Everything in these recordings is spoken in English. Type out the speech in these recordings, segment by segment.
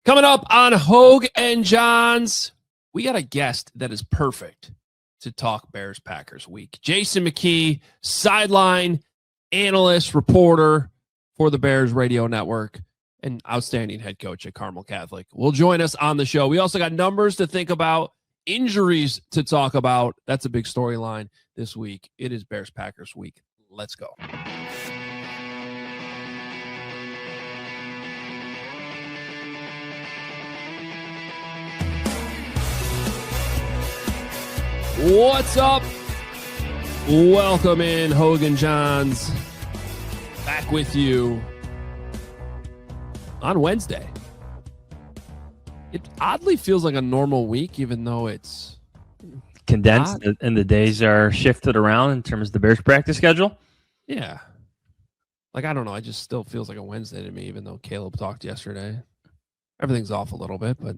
Coming up on Hoge and Jahns, we got a guest that is perfect to talk Bears-Packers week. Jason McKie, sideline analyst, reporter for the Bears Radio Network, and outstanding head coach at Carmel Catholic, will join us on the show. We also got numbers to think about, injuries to talk about. That's a big storyline this week. It is Bears-Packers week. Let's go. What's up? Welcome in, Hoge Jahns. Back with you on Wednesday. It oddly feels like a normal week, even though it's condensed and the days are shifted around in terms of the Bears practice schedule. Yeah. Like, I don't know. It just still feels like a Wednesday to me, even though Caleb talked yesterday. Everything's off a little bit, but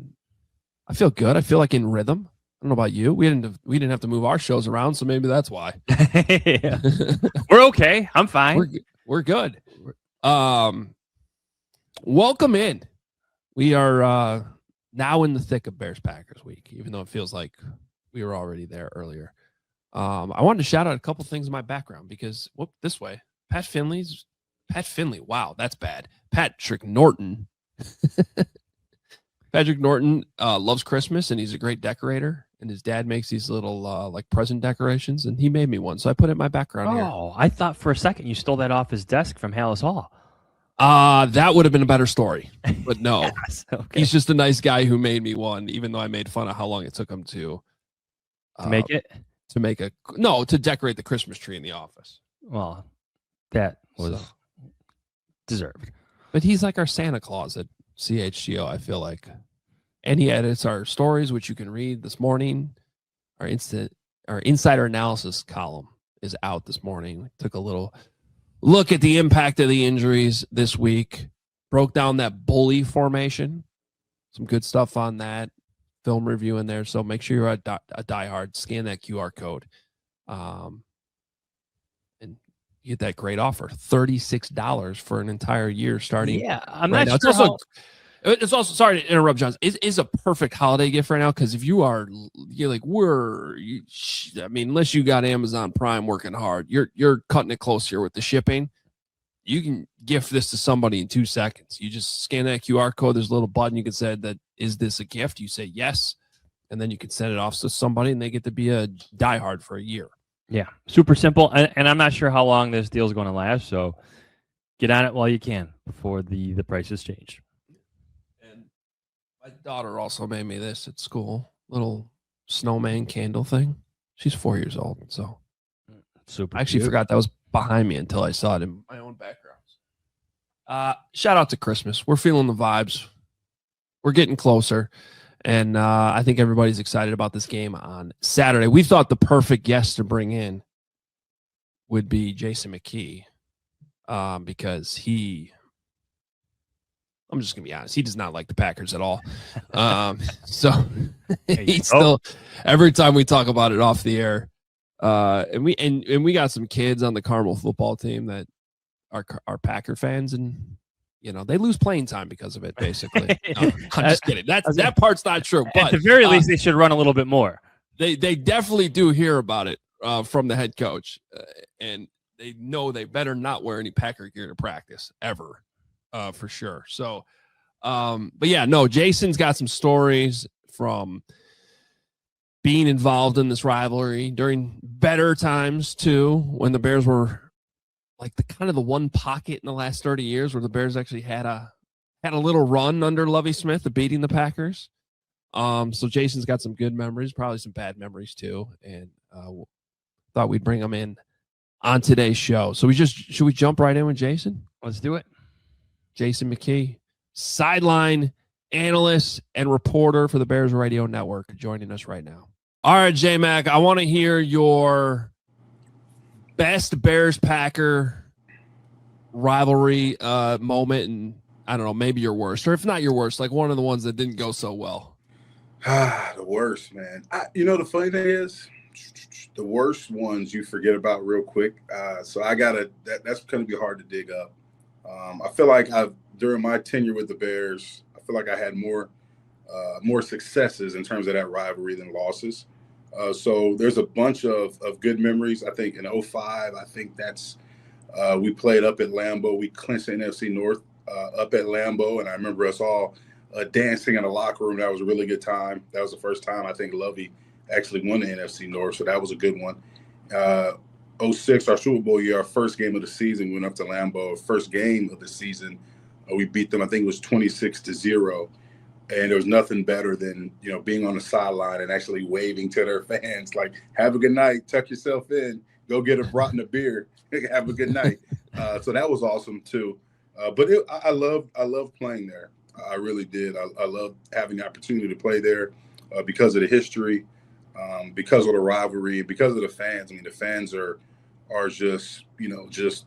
I feel good. I feel like in rhythm. I don't know about you. We didn't have to move our shows around, so maybe that's why. We're okay. I'm fine. We're good. Welcome in. We are now in the thick of Bears-Packers week, even though it feels like we were already there earlier. I wanted to shout out a couple things in my background because this way. Pat Finley. Wow, that's bad. Patrick Norton. Patrick Norton loves Christmas, and he's a great decorator. And his dad makes these little like present decorations, and he made me one. So I put it in my background here. Oh, I thought for a second you stole that off his desk from Hallis Hall. That would have been a better story, but no. Yes, okay. He's just a nice guy who made me one, even though I made fun of how long it took him to make it? To decorate the Christmas tree in the office. Well, that was deserved. But he's like our Santa Claus at CHGO, I feel like. And he edits our stories, which you can read this morning. Our insider analysis column is out this morning. We took a little look at the impact of the injuries this week. Broke down that bully formation. Some good stuff on that. Film review in there. So make sure you're a diehard. Scan that QR code. And you get that great offer. $36 for an entire year starting. Yeah, I'm right not now. sure. It's also, sorry to interrupt, Johns. It is a perfect holiday gift right now because if you're like, unless you got Amazon Prime working hard, you're cutting it close here with the shipping. You can gift this to somebody in 2 seconds. You just scan that QR code. There's a little button you can say that, is this a gift? You say yes, and then you can send it off to somebody, and they get to be a diehard for a year. Yeah, super simple. And I'm not sure how long this deal is going to last, so get on it while you can before the prices change. My daughter also made me this at school, little snowman candle thing. She's 4 years old, so super. I actually forgot that was behind me until I saw it in my own backgrounds. Shout out to Christmas. We're feeling the vibes. We're getting closer, and I think everybody's excited about this game on Saturday. We thought the perfect guest to bring in would be Jason McKie because I'm just gonna be honest. He does not like the Packers at all. So he's still every time we talk about it off the air, and we got some kids on the Carmel football team that are Packer fans, and they lose playing time because of it. Basically, no, I'm just kidding. That part's not true. But at the very least, they should run a little bit more. They definitely do hear about it from the head coach, and they know they better not wear any Packer gear to practice ever. For sure. So, but yeah, no, Jason's got some stories from being involved in this rivalry during better times too, when the Bears were like the one pocket in the last 30 years where the Bears actually had a little run under Lovie Smith of beating the Packers. So Jason's got some good memories, probably some bad memories too. And thought we'd bring him in on today's show. So should we jump right in with Jason? Let's do it. Jason McKie, sideline analyst and reporter for the Bears Radio Network, joining us right now. All right, J-Mac, I want to hear your best Bears-Packer rivalry moment, and I don't know, maybe your worst, or if not your worst, like one of the ones that didn't go so well. The worst, man. The funny thing is, the worst ones you forget about real quick. So that's going to be hard to dig up. I feel like during my tenure with the Bears, feel like I had more successes in terms of that rivalry than losses. So there's a bunch of good memories. I think in '05, I think that's we played up at Lambeau. We clinched the NFC North up at Lambeau, and I remember us all dancing in the locker room. That was a really good time. That was the first time I think Lovey actually won the NFC North, so that was a good one. '06, our Super Bowl year, our first game of the season, we went up to Lambeau. First game of the season, we beat them. I think it was 26-0. And there was nothing better than, being on the sideline and actually waving to their fans, like, have a good night, tuck yourself in, go get a brought in a beer, have a good night. So that was awesome too. But I loved playing there. I really did. I loved having the opportunity to play there because of the history, because of the rivalry, because of the fans. I mean, the fans are just,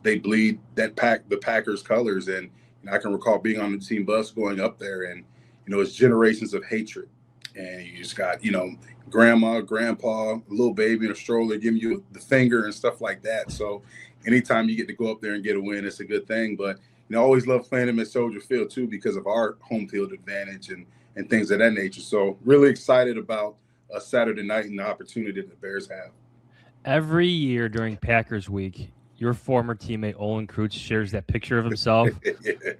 they bleed the Packers colors. And I can recall being on the team bus going up there, and it's generations of hatred. And you just got, grandma, grandpa, little baby in a stroller giving you the finger and stuff like that. So anytime you get to go up there and get a win, it's a good thing. But, I always love playing them at Soldier Field, too, because of our home field advantage and things of that nature. So really excited about a Saturday night and the opportunity that the Bears have. Every year during Packers week, your former teammate Olin Kreutz shares that picture of himself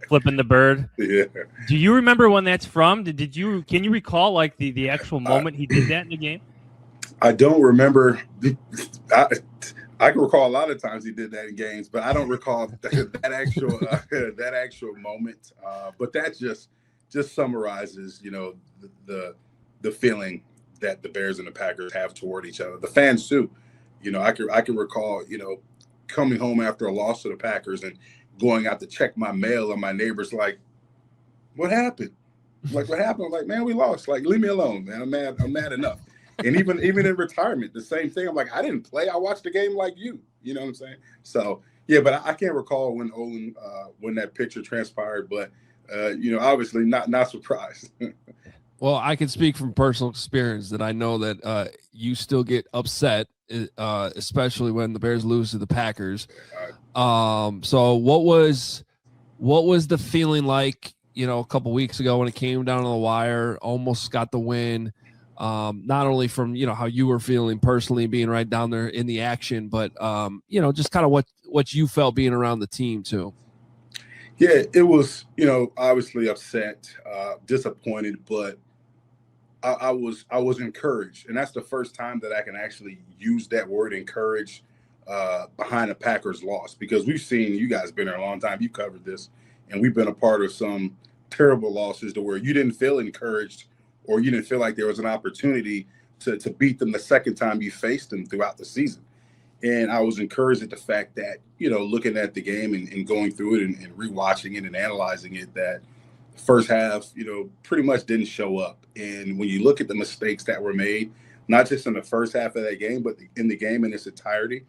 flipping the bird. Yeah. Do you remember when that's from? Can you recall like the actual moment he did that in the game? I don't remember. I can recall a lot of times he did that in games, but I don't recall that actual moment. But that just summarizes, the feeling that the Bears and the Packers have toward each other. The fans too. I can recall, coming home after a loss to the Packers and going out to check my mail, and my neighbors like, what happened? Like, what happened? I'm like, man, we lost. Like, leave me alone, man. I'm mad enough. And even in retirement, the same thing. I'm like, I didn't play. I watched the game like you. You know what I'm saying? So, yeah, but I can't recall when Olin, when that picture transpired. But, obviously not surprised. Well, I can speak from personal experience that I know that you still get upset, especially when the Bears lose to the Packers. So what was the feeling like, a couple weeks ago when it came down to the wire, almost got the win, not only from, how you were feeling personally being right down there in the action, but, just kind of what you felt being around the team too. Yeah, it was, obviously upset, disappointed, but I was encouraged. And that's the first time that I can actually use that word encourage behind a Packers loss, because we've seen, you guys been there a long time, you covered this, and we've been a part of some terrible losses to where you didn't feel encouraged, or you didn't feel like there was an opportunity to beat them the second time you faced them throughout the season. And I was encouraged at the fact that, looking at the game and going through it and rewatching it and analyzing it, that the first half, pretty much didn't show up. And when you look at the mistakes that were made, not just in the first half of that game, but in the game in its entirety,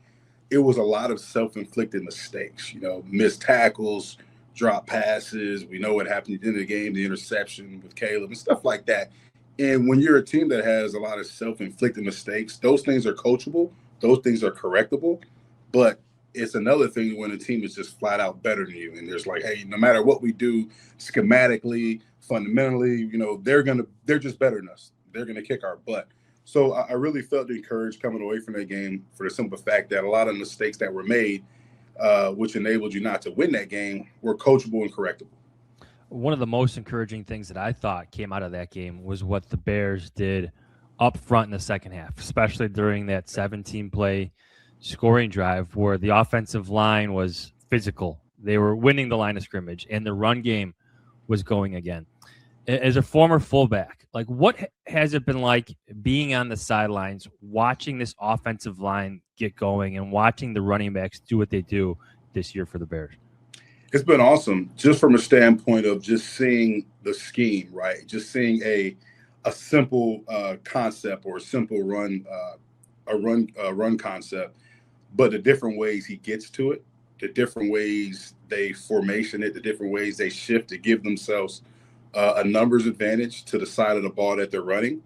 it was a lot of self-inflicted mistakes, missed tackles, drop passes. We know what happened at the end of the game, the interception with Caleb and stuff like that. And when you're a team that has a lot of self-inflicted mistakes, those things are coachable. Those things are correctable. But it's another thing when a team is just flat out better than you. And there's like, hey, no matter what we do schematically, fundamentally, they're just better than us. They're going to kick our butt. So I really felt encouraged coming away from that game for the simple fact that a lot of mistakes that were made, which enabled you not to win that game, were coachable and correctable. One of the most encouraging things that I thought came out of that game was what the Bears did up front in the second half, especially during that 17-play scoring drive where the offensive line was physical. They were winning the line of scrimmage, and the run game was going again. As a former fullback, like, what has it been like being on the sidelines, watching this offensive line get going and watching the running backs do what they do this year for the Bears? It's been awesome, just from a standpoint of just seeing the scheme, right? Just seeing a simple concept or a simple run concept, but the different ways he gets to it, the different ways they formation it, the different ways they shift to give themselves a numbers advantage to the side of the ball that they're running,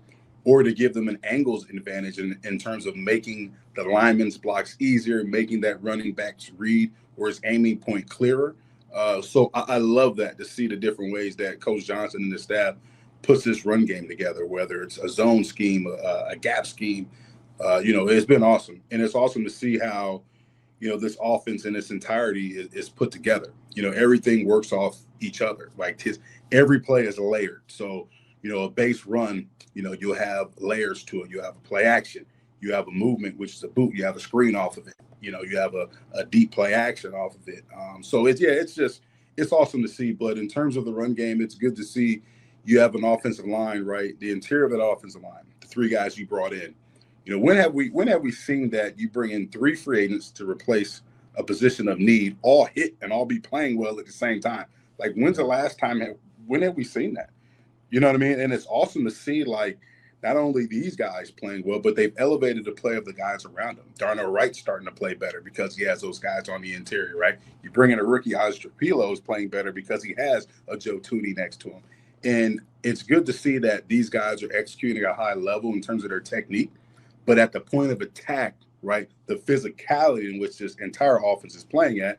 or to give them an angles advantage in terms of making the lineman's blocks easier, making that running back's read or his aiming point clearer. So I love that, to see the different ways that Coach Johnson and the staff puts this run game together, whether it's a zone scheme, a gap scheme. It's been awesome. And it's awesome to see how, this offense in its entirety is put together. Everything works off each other. Like every play is layered. So, a base run, you'll have layers to it. You have a play action. You have a movement, which is a boot. You have a screen off of it. You have a deep play action off of it. So it's awesome to see. But in terms of the run game, it's good to see you have an offensive line, right? The interior of that offensive line, the three guys you brought in. When have we seen that you bring in three free agents to replace a position of need, all hit and all be playing well at the same time? Like, when's the last time? When have we seen that? You know what I mean? And it's awesome to see, like, not only these guys playing well, but they've elevated the play of the guys around them. Darnell Wright's starting to play better because he has those guys on the interior, right? You bring in a rookie, Hoge Jahns, is playing better because he has a Joe Tooney next to him. And it's good to see that these guys are executing at a high level in terms of their technique. But at the point of attack, right, the physicality in which this entire offense is playing at,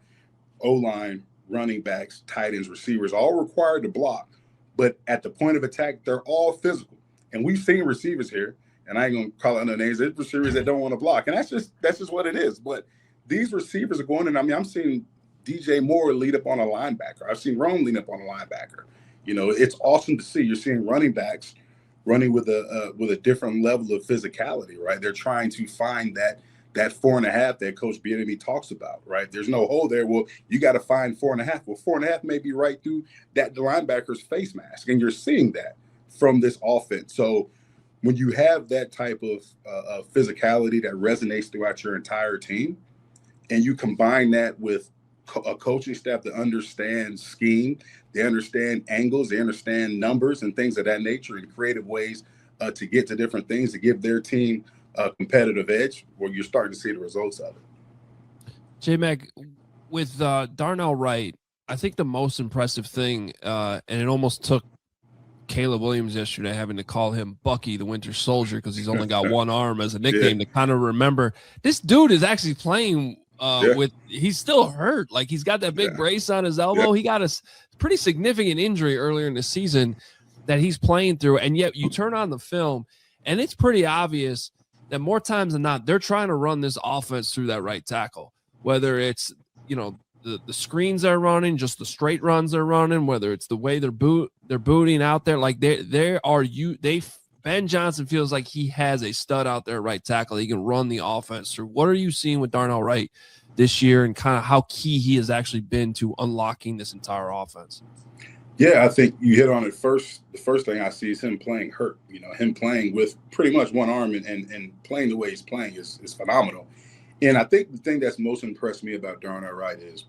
O-line, running backs, tight ends, receivers, all required to block. But at the point of attack, they're all physical. And we've seen receivers here, and I ain't going to call out no names, there's receivers that don't want to block. And that's just what it is. But these receivers are going in. I mean, I'm seeing DJ Moore lead up on a linebacker. I've seen Rome lead up on a linebacker. It's awesome to see. You're seeing running backs running with a different level of physicality, right? They're trying to find that 4.5 that Coach Bieniemy talks about, right? There's no hole there. Well, you got to find 4.5. Well, 4.5 may be right through that linebacker's face mask, and you're seeing that from this offense. So when you have that type of physicality that resonates throughout your entire team, and you combine that with a coaching staff that understands scheme, they understand angles, they understand numbers and things of that nature, and creative ways to get to different things to give their team a competitive edge, where you're starting to see the results of it. J-Mac, with Darnell Wright, I think the most impressive thing, and it almost took Caleb Williams yesterday having to call him Bucky the Winter Soldier because he's only got one arm as a nickname to kind of remember. This dude is actually playing he's still hurt. Like, he's got that big brace on his elbow. He got a pretty significant injury earlier in the season that he's playing through. And yet you turn on the film and it's pretty obvious that more times than not, they're trying to run this offense through that right tackle, whether it's, the screens they're running, just the straight runs they're running, whether it's the way they're booting out there. Like, Ben Johnson feels like he has a stud out there right tackle. He can run the offense through. What are you seeing with Darnell Wright this year, and kind of how key he has actually been to unlocking this entire offense? Yeah, I think you hit on it first. The first thing I see is him playing hurt. Him playing with pretty much one arm and playing the way he's playing is phenomenal. And I think the thing that's most impressed me about Darnell Wright is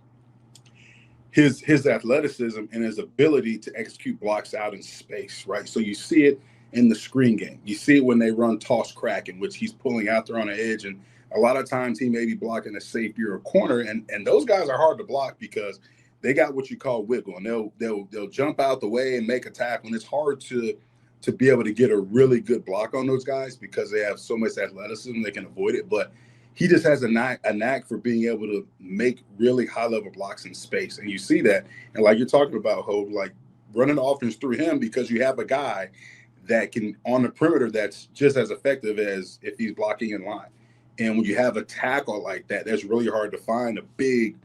his athleticism and his ability to execute blocks out in space, right? So you see it in the screen game. You see it when they run toss crack, in which he's pulling out there on the edge, and a lot of times he may be blocking a safety or a corner, and those guys are hard to block because they got what you call wiggle, and they'll jump out the way and make a tackle, and it's hard to be able to get a really good block on those guys because they have so much athleticism they can avoid it. But he just has a knack for being able to make really high-level blocks in space, and you see that. And like you're talking about, Hope, like running the offense through him because you have a guy that can, on the perimeter, that's just as effective as if he's blocking in line. And when you have a tackle like that, that's really hard to find a big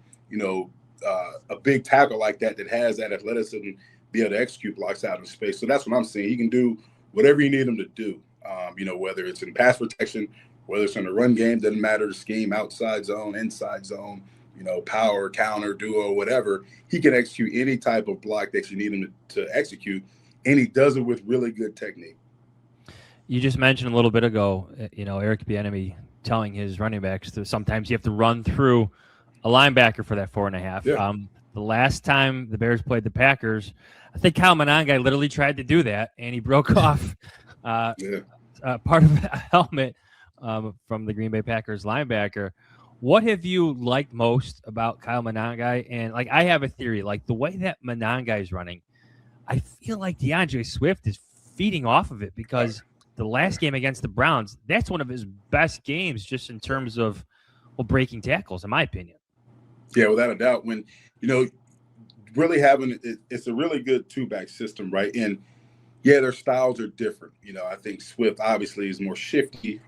tackle like that has that athleticism, be able to execute blocks out in space. So that's what I'm saying. He can do whatever you need him to do, whether it's in pass protection, whether it's in the run game, doesn't matter the scheme, outside zone, inside zone, power, counter, duo, whatever. He can execute any type of block that you need him to execute, and he does it with really good technique. You just mentioned a little bit ago, Eric Bieniemy telling his running backs that sometimes you have to run through a linebacker for that 4.5. Yeah. The last time the Bears played the Packers, I think Kyle Monangai literally tried to do that, and he broke off part of a helmet from the Green Bay Packers linebacker. What have you liked most about Kyle Monangai? And I have a theory, the way that Monangai is running, I feel like DeAndre Swift is feeding off of it because the last game against the Browns, that's one of his best games just in terms of breaking tackles, in my opinion. Yeah, without a doubt. When, really having it's a really good two-back system, right? And yeah, their styles are different. I think Swift obviously is more shifty,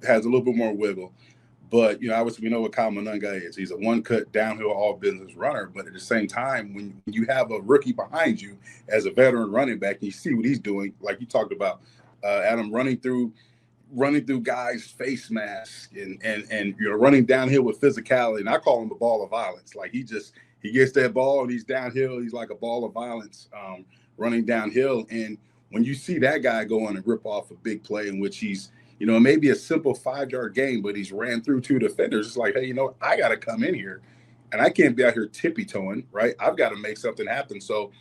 has a little bit more wiggle. But, obviously we know what Kyle Monunga is. He's a one-cut downhill all-business runner. But at the same time, when you have a rookie behind you as a veteran running back, and you see what he's doing, like you talked about, Adam, running through guys' face masks and running downhill with physicality. And I call him the ball of violence. Like he gets that ball and he's downhill. He's like a ball of violence running downhill. And when you see that guy go on and rip off a big play in which he's, maybe a simple 5-yard gain, but he's ran through 2 defenders. It's like, hey, I got to come in here and I can't be out here tippy-toeing, right? I've got to make something happen. So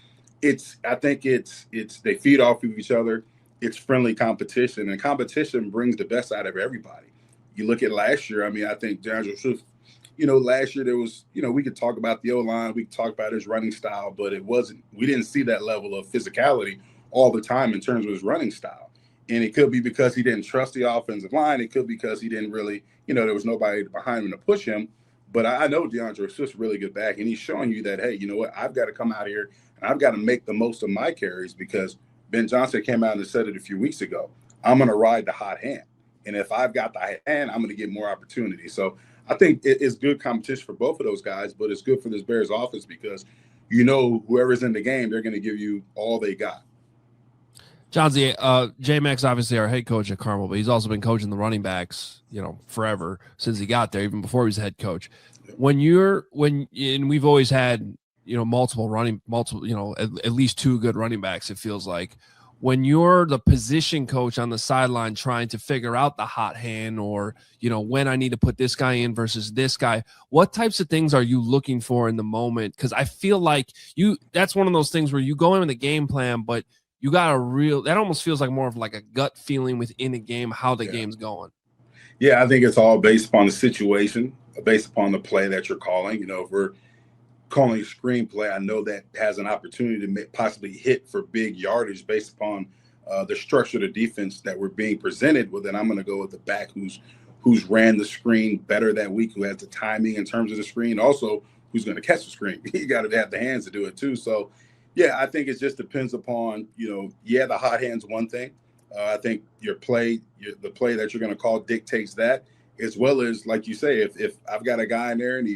I think it's they feed off of each other. It's friendly competition, and competition brings the best out of everybody. You look at last year, I think DeAndre Swift, last year there was, we could talk about the O-line, we could talk about his running style, but we didn't see that level of physicality all the time in terms of his running style. And it could be because he didn't trust the offensive line. It could be because he didn't really, there was nobody behind him to push him. But I know DeAndre Swift's really good back, and he's showing you that, hey, you know what, I've got to come out here and I've got to make the most of my carries because Ben Johnson came out and said it a few weeks ago. I'm going to ride the hot hand. And if I've got the hot hand, I'm going to get more opportunity. So I think it's good competition for both of those guys, but it's good for this Bears offense because, whoever's in the game, they're going to give you all they got. Johnsy, J-Max, obviously our head coach at Carmel, but he's also been coaching the running backs, forever since he got there, even before he was head coach. And we've always had, at least 2 good running backs, it feels like. When you're the position coach on the sideline trying to figure out the hot hand or, when I need to put this guy in versus this guy, what types of things are you looking for in the moment? Because I feel like that's one of those things where you go in with a game plan, but you got that almost feels like more of like a gut feeling within a game, how the game's going. Yeah, I think it's all based upon the situation, based upon the play that you're calling. If we're calling a screenplay, I know that has an opportunity to possibly hit for big yardage based upon the structure of the defense that we're being presented with. And I'm going to go with the back who's ran the screen better that week, who has the timing in terms of the screen, also who's going to catch the screen. You got to have the hands to do it too. So, yeah, I think it just depends upon, the hot hand's one thing. I think the play that you're going to call dictates that, as well as, like you say, if I've got a guy in there and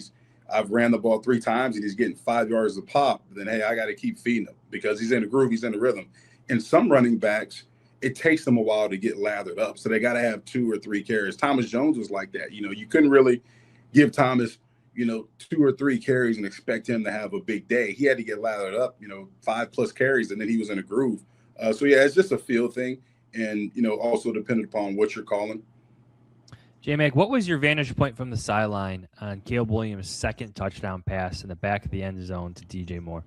I've ran the ball 3 times and he's getting 5 yards a pop, then, hey, I got to keep feeding him because he's in the groove, he's in the rhythm. And some running backs, it takes them a while to get lathered up. So they got to have 2 or 3 carries. Thomas Jones was like that. You couldn't really give Thomas, 2 or 3 carries and expect him to have a big day. He had to get lathered up, 5+ carries, and then he was in a groove. So, yeah, it's just a feel thing and, also dependent upon what you're calling. J-Mac, what was your vantage point from the sideline on Caleb Williams' second touchdown pass in the back of the end zone to DJ Moore?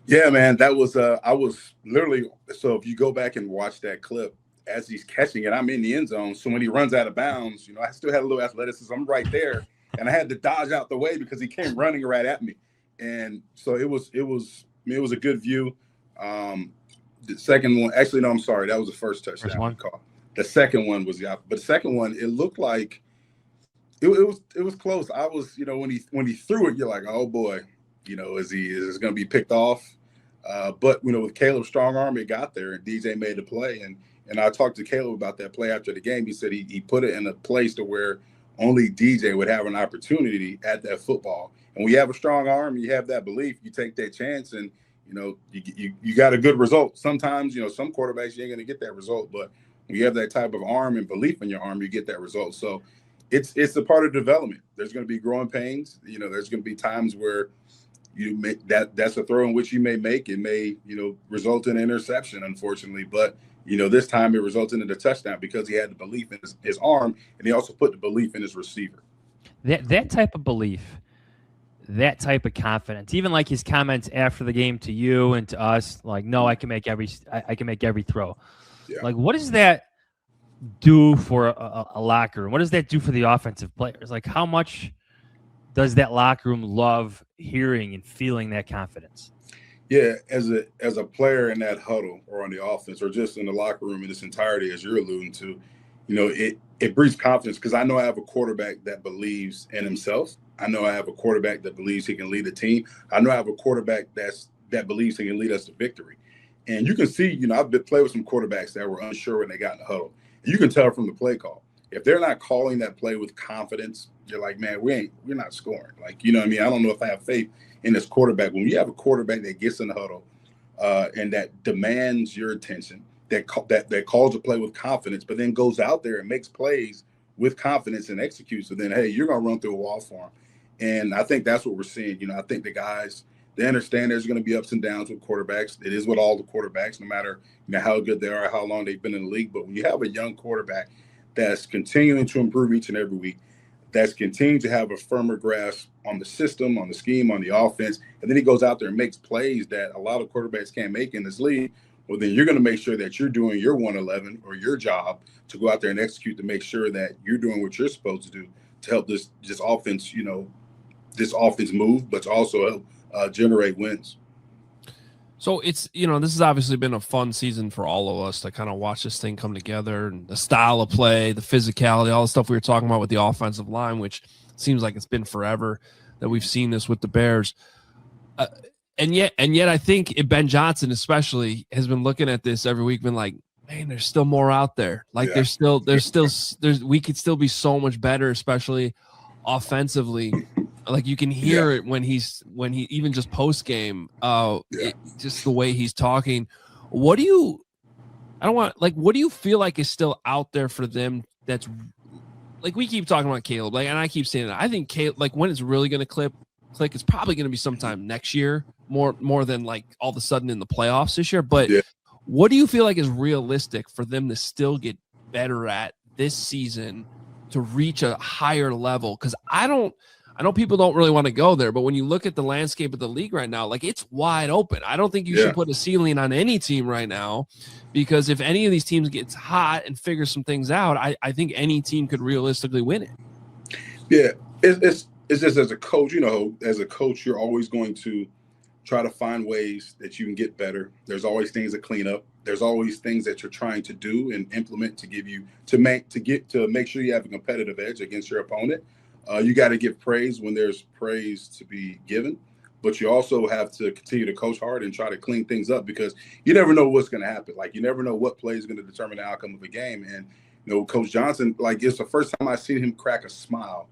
Yeah, man, that was I was literally – so if you go back and watch that clip, as he's catching it, I'm in the end zone. So when he runs out of bounds, I still had a little athleticism. I'm right there, and I had to dodge out the way because he came running right at me. And so it was a good view. The second one – actually, no, I'm sorry. That was the first touchdown call. The second one was but the second one, it looked like it was close. I was, when he threw it, you're like, oh boy, is this going to be picked off? But with Caleb's strong arm, it got there, and DJ made the play. And I talked to Caleb about that play after the game. He said he put it in a place to where only DJ would have an opportunity at that football. And when you have a strong arm, you have that belief, you take that chance, and you got a good result. Sometimes, some quarterbacks you ain't going to get that result, but when you have that type of arm and belief in your arm, you get that result. So it's a part of development. There's going to be growing pains. There's going to be times where you make that's a throw in which you may make. It may, result in an interception, unfortunately. But, this time it resulted in a touchdown because he had the belief in his arm, and he also put the belief in his receiver. That type of belief, that type of confidence, even like his comments after the game to you and to us, like, no, I can make every throw. Yeah. Like, what does that do for a locker room? What does that do for the offensive players? Like, how much does that locker room love hearing and feeling that confidence? Yeah, as a player in that huddle or on the offense or just in the locker room in its entirety, as you're alluding to, it breeds confidence because I know I have a quarterback that believes in himself. I know I have a quarterback that believes he can lead a team. I know I have a quarterback that believes he can lead us to victory. And you can see, I've been playing with some quarterbacks that were unsure when they got in the huddle. You can tell from the play call. If they're not calling that play with confidence, you're like, man, we're not scoring. Like, you know what I mean? I don't know if I have faith in this quarterback. When you have a quarterback that gets in the huddle and that demands your attention, that calls a play with confidence, but then goes out there and makes plays with confidence and executes. So then, hey, you're going to run through a wall for him. And I think that's what we're seeing. I think the guys, they understand there's going to be ups and downs with quarterbacks. It is with all the quarterbacks, no matter how good they are, how long they've been in the league. But when you have a young quarterback that's continuing to improve each and every week, that's continuing to have a firmer grasp on the system, on the scheme, on the offense, and then he goes out there and makes plays that a lot of quarterbacks can't make in this league, well, then you're going to make sure that you're doing your 111 or your job to go out there and execute to make sure that you're doing what you're supposed to do to help this offense, this offense move, but to also help generate wins. So it's, this has obviously been a fun season for all of us to kind of watch this thing come together, and the style of play, the physicality, all the stuff we were talking about with the offensive line, which seems like it's been forever that we've seen this with the Bears. And yet I think Ben Johnson especially has been looking at this every week, been like, man, there's still more out there. Like we could still be so much better, especially offensively. Like you can hear it when he even just post game, just the way he's talking. What do you feel like is still out there for them? That's like, we keep talking about Caleb, like, and I keep saying that I think Caleb, like, when it's really going to click, it's probably going to be sometime next year, more than like all of a sudden in the playoffs this year. But what do you feel like is realistic for them to still get better at this season to reach a higher level? Because I know people don't really want to go there, but when you look at the landscape of the league right now, like, it's wide open. I don't think you should put a ceiling on any team right now, because if any of these teams gets hot and figure some things out, I think any team could realistically win it. Yeah, it's just, as a coach, as a coach, you're always going to try to find ways that you can get better. There's always things to clean up. There's always things that you're trying to do and implement to make sure you have a competitive edge against your opponent. You got to give praise when there's praise to be given, but you also have to continue to coach hard and try to clean things up, because you never know what's going to happen. Like, you never know what play is going to determine the outcome of a game. And, Coach Johnson, like, it's the first time I've seen him crack a smile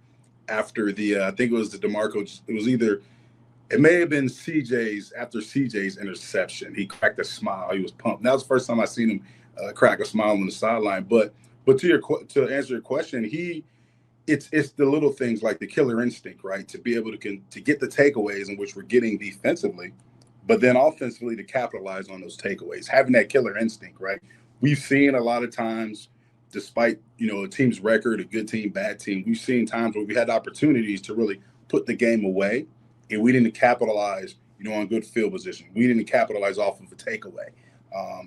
after I think it was the DeMarco. It may have been after CJ's interception. He cracked a smile. He was pumped. That was the first time I seen him crack a smile on the sideline. But to answer your question, it's the little things like the killer instinct, right? To be able to get the takeaways in which we're getting defensively, but then offensively to capitalize on those takeaways, having that killer instinct, right? We've seen a lot of times, despite, a team's record, a good team, bad team, we've seen times where we had opportunities to really put the game away, and we didn't capitalize, on good field position. We didn't capitalize off of a takeaway.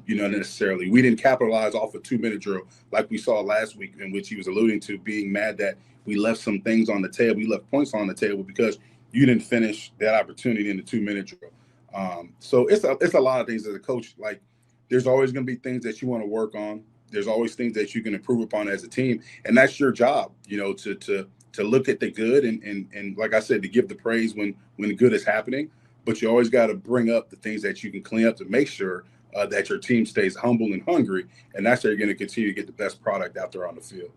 Necessarily. We didn't capitalize off a 2-minute drill like we saw last week, in which he was alluding to being mad that we left some things on the table. We left points on the table because you didn't finish that opportunity in the 2-minute drill. So it's a lot of things as a coach. Like, there's always going to be things that you want to work on. There's always things that you can improve upon as a team, and that's your job. To look at the good and like I said, to give the praise when the good is happening. But you always got to bring up the things that you can clean up to make sure that your team stays humble and hungry, and that's how you're going to continue to get the best product out there on the field.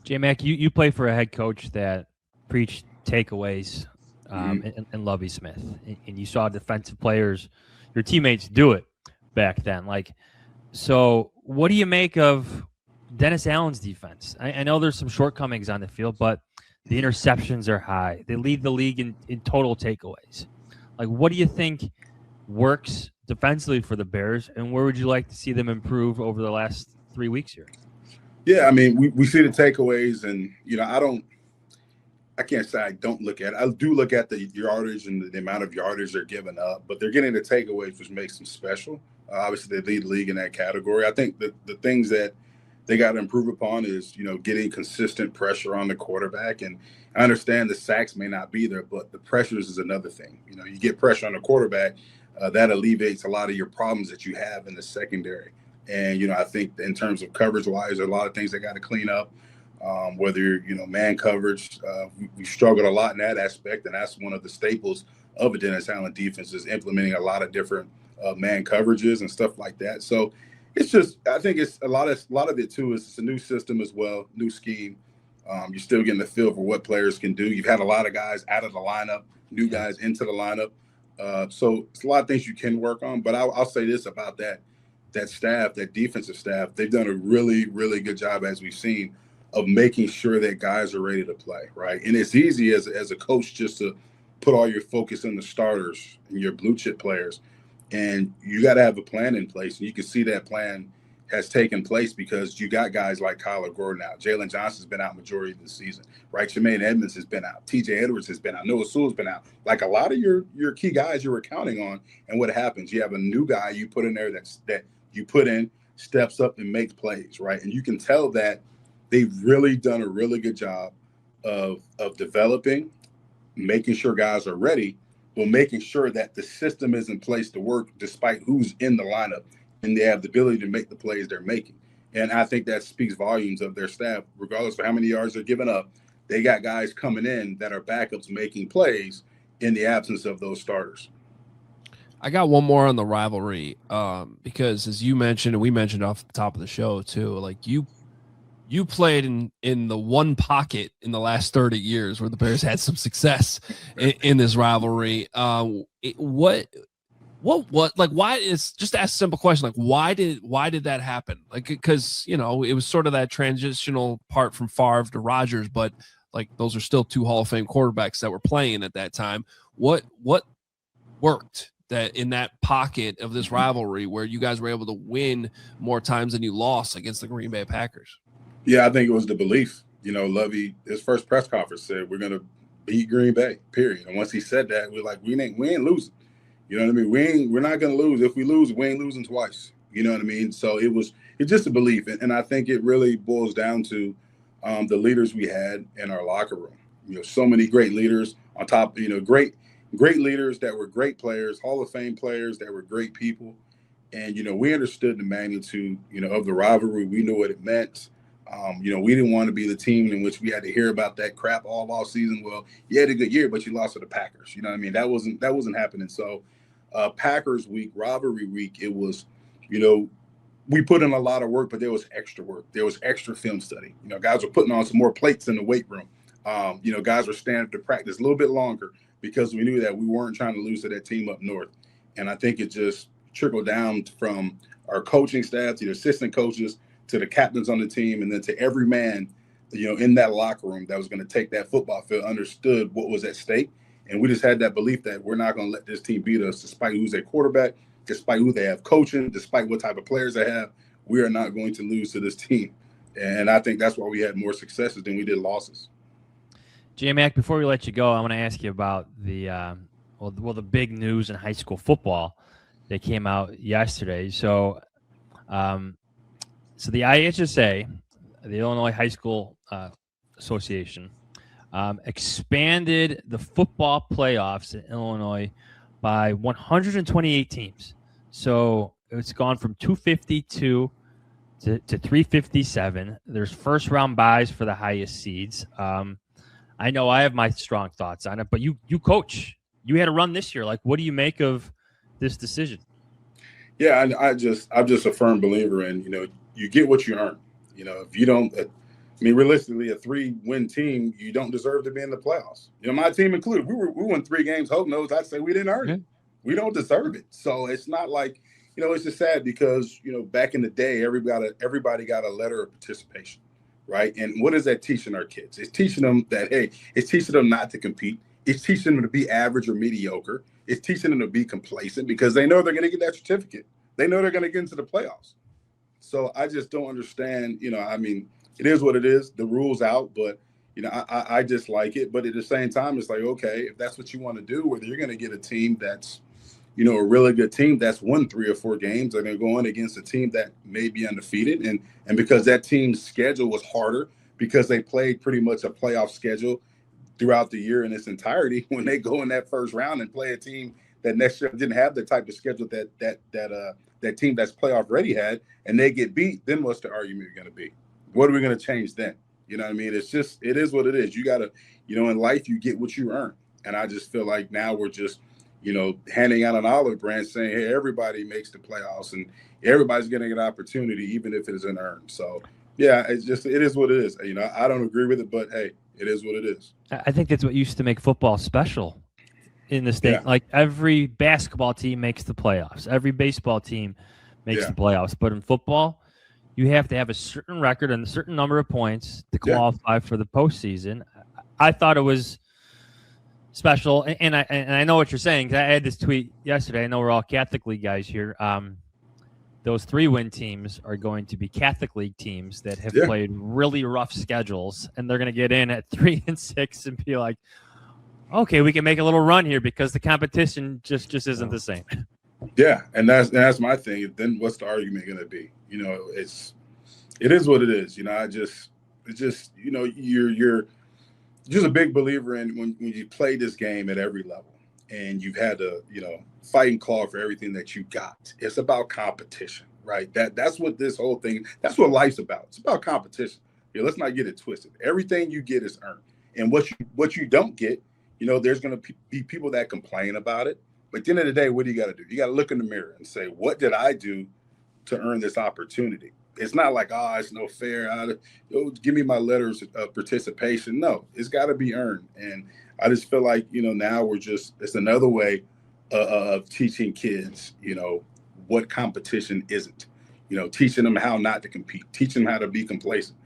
J-Mac, you play for a head coach that preached takeaways and Lovie Smith, and you saw defensive players, your teammates, do it back then. Like, so what do you make of Dennis Allen's defense? I know there's some shortcomings on the field, but the interceptions are high. They lead the league in total takeaways. Like, what do you think works defensively for the Bears, and where would you like to see them improve over the last 3 weeks here? Yeah, I mean, we see the takeaways, and I can't say I don't look at it. I do look at the yardage and the amount of yardage they're giving up, but they're getting the takeaways, which makes them special. Obviously, they lead the league in that category. I think the things that they got to improve upon is, getting consistent pressure on the quarterback. And I understand the sacks may not be there, but the pressures is another thing. You get pressure on the quarterback, that alleviates a lot of your problems that you have in the secondary. And, I think in terms of coverage-wise, there are a lot of things they got to clean up. Whether, man coverage, we struggled a lot in that aspect, and that's one of the staples of a Dennis Allen defense is implementing a lot of different man coverages and stuff like that. So it's just, I think it's a lot of it too is it's a new system as well, new scheme. You're still getting the feel for what players can do. You've had a lot of guys out of the lineup, new guys into the lineup. So it's a lot of things you can work on. But I'll say this about that staff, that defensive staff, they've done a really, really good job, as we've seen, of making sure that guys are ready to play, right? And it's easy as a coach just to put all your focus on the starters and your blue chip players. And you got to have a plan in place. And you can see that plan has taken place because you got guys like Kyler Gordon out. Jalen Johnson's been out majority of the season, right? Jermaine Edmonds has been out. TJ Edwards has been out. Noah Sewell's been out. Like a lot of your key guys you were counting on. And what happens? You have a new guy you put in there that you put in, steps up and makes plays, right? And you can tell that they've really done a really good job of developing, making sure guys are ready, but making sure that the system is in place to work despite who's in the lineup, and they have the ability to make the plays they're making. And I think that speaks volumes of their staff, regardless of how many yards they're giving up. They got guys coming in that are backups making plays in the absence of those starters. I got one more on the rivalry because, as you mentioned, and we mentioned off the top of the show too, like you played in the one pocket in the last 30 years where the Bears had some success in this rivalry. What like, why is, just to ask a simple question, like, why did that happen? Like, because, it was sort of that transitional part from Favre to Rodgers, but like, those are still two Hall of Fame quarterbacks that were playing at that time. What worked that in that pocket of this rivalry where you guys were able to win more times than you lost against the Green Bay Packers? Yeah, I think it was the belief. Lovey, his first press conference said, we're going to beat Green Bay, period. And once he said that, we're like, we ain't losing. You know what I mean? We're not going to lose. If we lose, we ain't losing twice. You know what I mean? So it's just a belief. And I think it really boils down to the leaders we had in our locker room. So many great leaders on top, great leaders that were great players, Hall of Fame players that were great people. And, we understood the magnitude, of the rivalry. We knew what it meant. We didn't want to be the team in which we had to hear about that crap all off season. Well, you had a good year, but you lost to the Packers. You know what I mean? That wasn't happening. So Packers week, rivalry week, it was, we put in a lot of work, but there was extra work. There was extra film study. Guys were putting on some more plates in the weight room. Guys were standing to practice a little bit longer because we knew that we weren't trying to lose to that team up north. And I think it just trickled down from our coaching staff to the assistant coaches to the captains on the team, and then to every man, in that locker room that was going to take that football field, understood what was at stake. And we just had that belief that we're not going to let this team beat us, despite who's their quarterback, despite who they have coaching, despite what type of players they have. We are not going to lose to this team. And I think that's why we had more successes than we did losses. J-Mac, before we let you go, I want to ask you about the the big news in high school football that came out yesterday. So the IHSA, the Illinois High School Association, expanded the football playoffs in Illinois by 128 teams. So it's gone from 252 to 357. There's first round buys for the highest seeds. I know I have my strong thoughts on it, but you coach. You had a run this year. Like, what do you make of this decision? Yeah, I'm just a firm believer in, you get what you earn. If you don't, realistically, a 3-win team, you don't deserve to be in the playoffs. My team included. We won 3 games. Hope knows I'd say we didn't earn it. We don't deserve it. So it's not like, it's just sad because, back in the day, everybody got a letter of participation, right? And what is that teaching our kids? It's teaching them that, hey, it's teaching them not to compete. It's teaching them to be average or mediocre. It's teaching them to be complacent because they know they're going to get that certificate. They know they're going to get into the playoffs. So I just don't understand, it is what it is. The rule's out, but, I just like it. But at the same time, it's like, okay, if that's what you want to do, whether you're going to get a team that's, a really good team that's won 3 or 4 games, they're going to go in against a team that may be undefeated. And because that team's schedule was harder because they played pretty much a playoff schedule throughout the year in its entirety, when they go in that first round and play a team that next year didn't have the type of schedule that that team that's playoff ready had, and they get beat, then what's the argument going to be? What are we going to change then? You know what I mean? It is what it is. You got to, in life, you get what you earn. And I just feel like now we're just, handing out an olive branch saying, hey, everybody makes the playoffs and everybody's getting an opportunity, even if it isn't earned. So, yeah, it is what it is. I don't agree with it, but hey, it is what it is. I think that's what used to make football special in the state. Yeah. Like every basketball team makes the playoffs. Every baseball team makes the playoffs. But in football, you have to have a certain record and a certain number of points to qualify for the postseason. I thought it was special, and I know what you're saying, 'cause I had this tweet yesterday. I know we're all Catholic League guys here. Those 3-win teams are going to be Catholic League teams that have played really rough schedules, and they're going to get in at 3-6 and be like, okay, we can make a little run here because the competition just isn't the same. Yeah, and that's my thing. Then what's the argument going to be? It is what it is. You're just a big believer in when you play this game at every level and you've had to, fight and claw for everything that you got. It's about competition, right? That's what this whole thing, that's what life's about. It's about competition. Let's not get it twisted. Everything you get is earned. And what you don't get, there's going to be people that complain about it. But at the end of the day, what do you got to do? You got to look in the mirror and say, what did I do to earn this opportunity? It's not like, it's no fair. Give me my letters of participation. No, it's got to be earned. And I just feel like, now it's another way of teaching kids, what competition isn't, teaching them how not to compete, teaching them how to be complacent,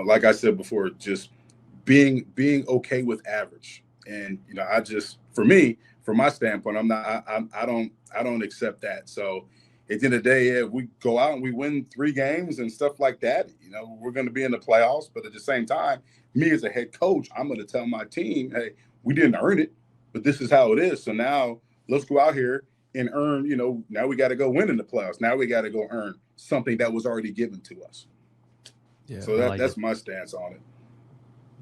like I said before, just being okay with average. And, from my standpoint, I don't accept that. So at the end of the day, if we go out and we win 3 games and stuff like that, we're going to be in the playoffs. But at the same time, me as a head coach, I'm going to tell my team, hey, we didn't earn it, but this is how it is. So now let's go out here and earn, now we got to go win in the playoffs. Now we got to go earn something that was already given to us. Yeah, so that's my stance on it.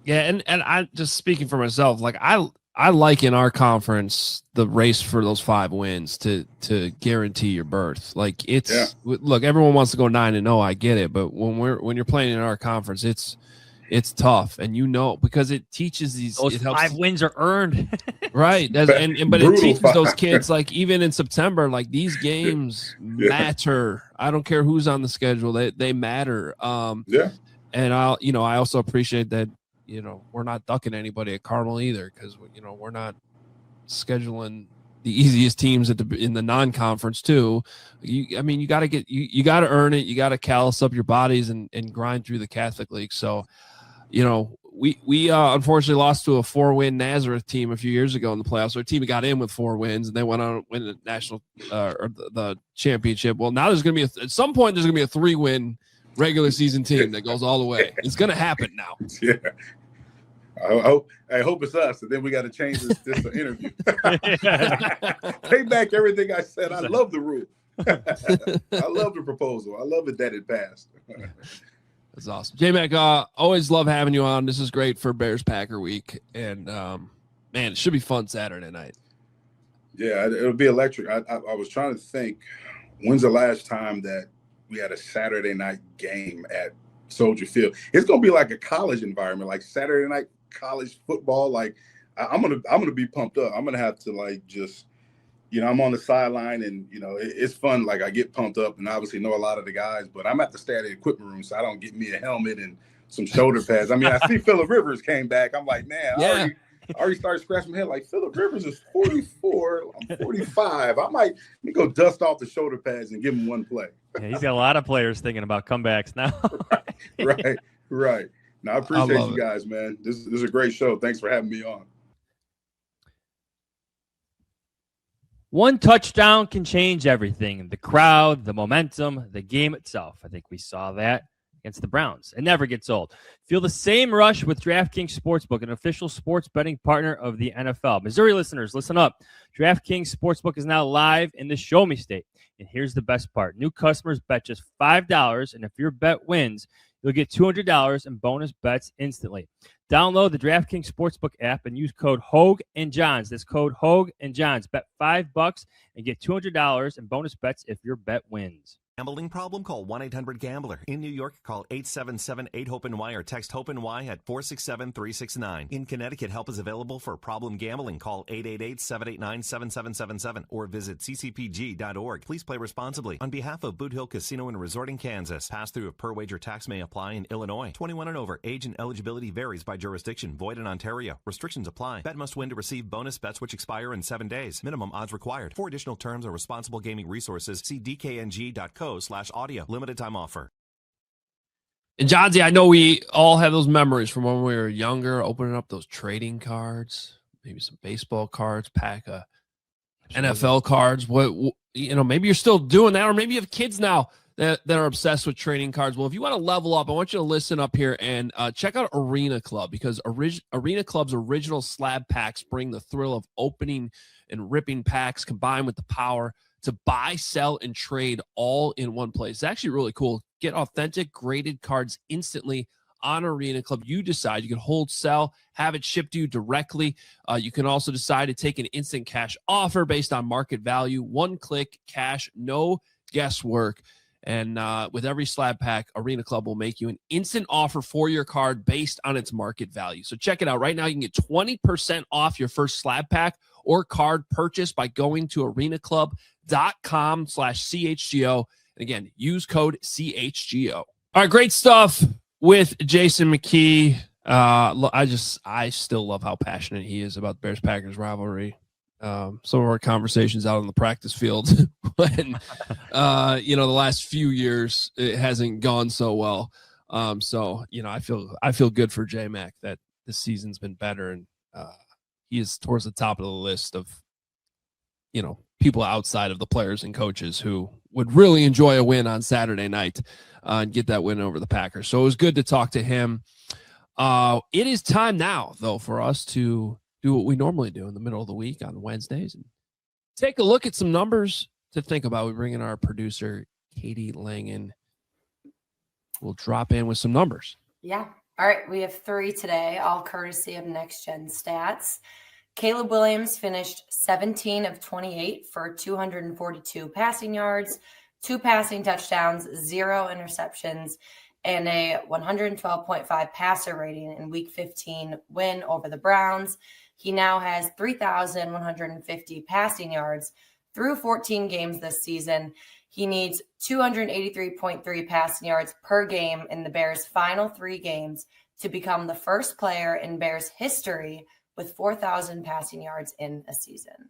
Yeah, and I just speaking for myself, like I like in our conference the race for those 5 wins to guarantee your berth. Like look, everyone wants to go 9-0. I get it, but when you're playing in our conference, it's tough, and because it teaches those 5 wins are earned, right? But it teaches those kids, like even in September, like these games matter. I don't care who's on the schedule; they matter. And I also appreciate that. We're not ducking anybody at Carmel either, because we're not scheduling the easiest teams in the non-conference too. You got to earn it. You got to callous up your bodies and grind through the Catholic League. So, we unfortunately lost to a 4-win Nazareth team a few years ago in the playoffs. Our team got in with 4 wins and they went on to win the national or the championship. Well, now there's going to be at some point there's going to be a 3-win regular season team that goes all the way. It's going to happen now. Yeah. I hope it's us, and then we got to change this interview. Take back everything I said. I love the rule. I love the proposal. I love it that it passed. That's awesome. J-Mac, always love having you on. This is great for Bears Packer week, and man, it should be fun Saturday night. Yeah, it'll be electric. I was trying to think, when's the last time that we had a Saturday night game at Soldier Field? It's gonna be like a college environment, like Saturday night college football. Like I'm gonna be pumped up. I'm gonna have to just I'm on the sideline and it's fun. Like I get pumped up and obviously know a lot of the guys, but I'm at the stay at the equipment room, so I don't get me a helmet and some shoulder pads. I see Phillip Rivers came back. I'm like, man, I already started scratching my head. Like Phillip Rivers is 44. I'm 45. I might go dust off the shoulder pads and give him one play. Yeah, he's got a lot of players thinking about comebacks now. Right. Now, I appreciate you guys, man. This is a great show. Thanks for having me on. One touchdown can change everything. The crowd, the momentum, the game itself. I think we saw that against the Browns. It never gets old. Feel the same rush with DraftKings Sportsbook, an official sports betting partner of the NFL. Missouri listeners, listen up. DraftKings Sportsbook is now live in the Show Me State. And here's the best part. New customers bet just $5, and if your bet wins, You'll get $200 in bonus bets instantly. Download the DraftKings Sportsbook app and use code Hoge and Jahns. That's code Hoge and Jahns. Bet $5 and get $200 in bonus bets if your bet wins. Gambling problem? Call 1-800-GAMBLER. In New York, call 877-8-HOPE-NY or text HOPE-NY at 467-369. In Connecticut, help is available for problem gambling. Call 888-789-7777 or visit ccpg.org. Please play responsibly. On behalf of Boot Hill Casino and Resort in Kansas, pass-through of per-wager tax may apply in Illinois. 21 and over. Age and eligibility varies by jurisdiction. Void in Ontario. Restrictions apply. Bet must win to receive bonus bets which expire in 7 days. Minimum odds required. For additional terms or responsible gaming resources, see dkng.co/audio. Limited time offer. And Johnsy, I know we all have those memories from when we were younger, opening up those trading cards, maybe some baseball cards, pack of NFL cards. Maybe you're still doing that, or maybe you have kids now that are obsessed with trading cards. Well, if you want to level up, I want you to listen up here and check out Arena Club, because Arena Club's original slab packs bring the thrill of opening and ripping packs combined with the power to buy, sell, and trade all in one place. It's actually really cool. Get authentic graded cards instantly on Arena Club. You decide. You can hold, sell, have it shipped to you directly. You can also decide to take an instant cash offer based on market value. One click cash, no guesswork. And with every slab pack, Arena Club will make you an instant offer for your card based on its market value. So check it out. Right now, you can get 20% off your first slab pack or card purchase by going to arenaclub.com/CHGO. And again, use code CHGO. All right, great stuff with Jason McKie. I still love how passionate he is about the Bears-Packers rivalry. Some of our conversations out on the practice field when, the last few years, it hasn't gone so well. I feel good for J-Mac that this season's been better, and he is towards the top of the list of, people outside of the players and coaches who would really enjoy a win on Saturday night and get that win over the Packers. So it was good to talk to him. It is time now, though, for us to do what we normally do in the middle of the week on Wednesdays and take a look at some numbers to think about. We bring in our producer, Katie Langen. We'll drop in with some numbers. Yeah. All right. We have 3 today, all courtesy of Next Gen Stats. Caleb Williams finished 17 of 28 for 242 passing yards, 2 passing touchdowns, 0 interceptions, and a 112.5 passer rating in Week 15 win over the Browns. He now has 3,150 passing yards through 14 games this season. He needs 283.3 passing yards per game in the Bears' final 3 games to become the first player in Bears history with 4,000 passing yards in a season.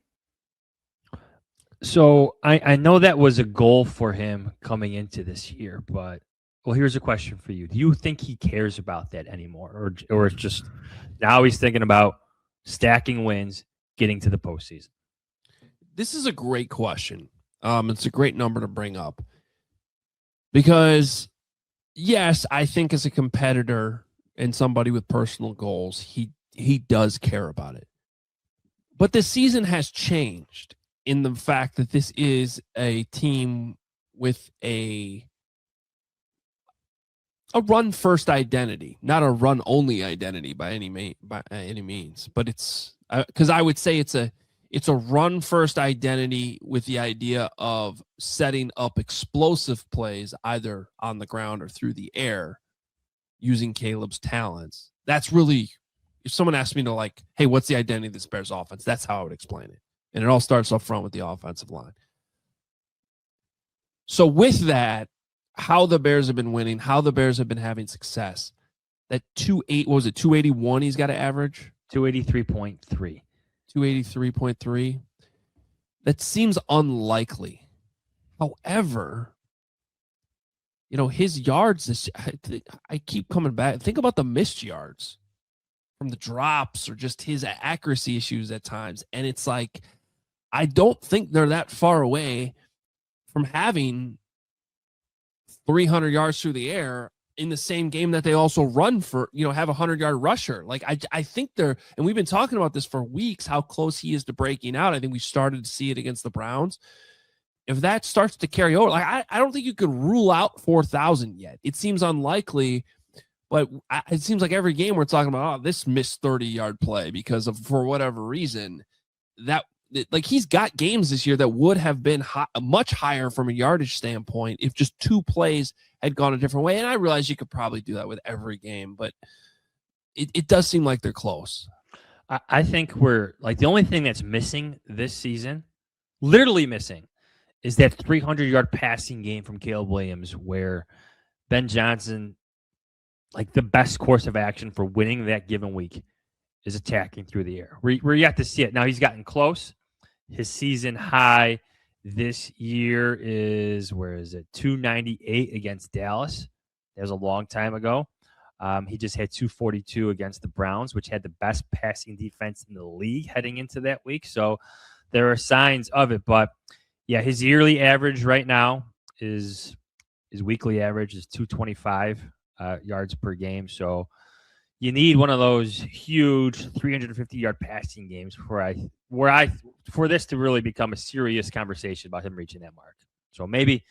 So I know that was a goal for him coming into this year, but here's a question for you. Do you think he cares about that anymore? Or it's just now he's thinking about stacking wins, getting to the postseason? This is a great question. It's a great number to bring up because, yes, I think as a competitor and somebody with personal goals, he does care about it. But the season has changed in the fact that this is a team with a run-first identity, not a run-only identity by any means. But it's because I would say it's a run-first identity with the idea of setting up explosive plays either on the ground or through the air using Caleb's talents. That's really, if someone asked me to hey, what's the identity of this Bears offense? That's how I would explain it. And it all starts up front with the offensive line. So with that, how the Bears have been winning, how the Bears have been having success, that 281 he's got to average? 283.3. 283.3. That seems unlikely. However, his yards, I keep coming back. Think about the missed yards from the drops or just his accuracy issues at times. And it's I don't think they're that far away from having 300 yards through the air in the same game that they also run for, have a 100-yard rusher. I think they're, and we've been talking about this for weeks, how close he is to breaking out. I think we started to see it against the Browns. if that starts to carry over, like I don't think you could rule out 4,000 yet. It seems unlikely, but it seems like every game we're talking about, this missed 30-yard play because of, for whatever reason, that like he's got games this year that would have been much higher from a yardage standpoint if just 2 plays had gone a different way. And I realize you could probably do that with every game, but it does seem like they're close. I think we're like the only thing that's missing this season, literally missing, is that 300-yard passing game from Caleb Williams where Ben Johnson, like the best course of action for winning that given week is attacking through the air. We're yet to see it. Now he's gotten close. His season high this year is, where is it? 298 against Dallas. That was a long time ago. He just had 242 against the Browns, which had the best passing defense in the league heading into that week. So there are signs of it. But yeah, his yearly average right now is his weekly average is 225 yards per game. So you need one of those huge 350-yard passing games for this to really become a serious conversation about him reaching that mark. So maybe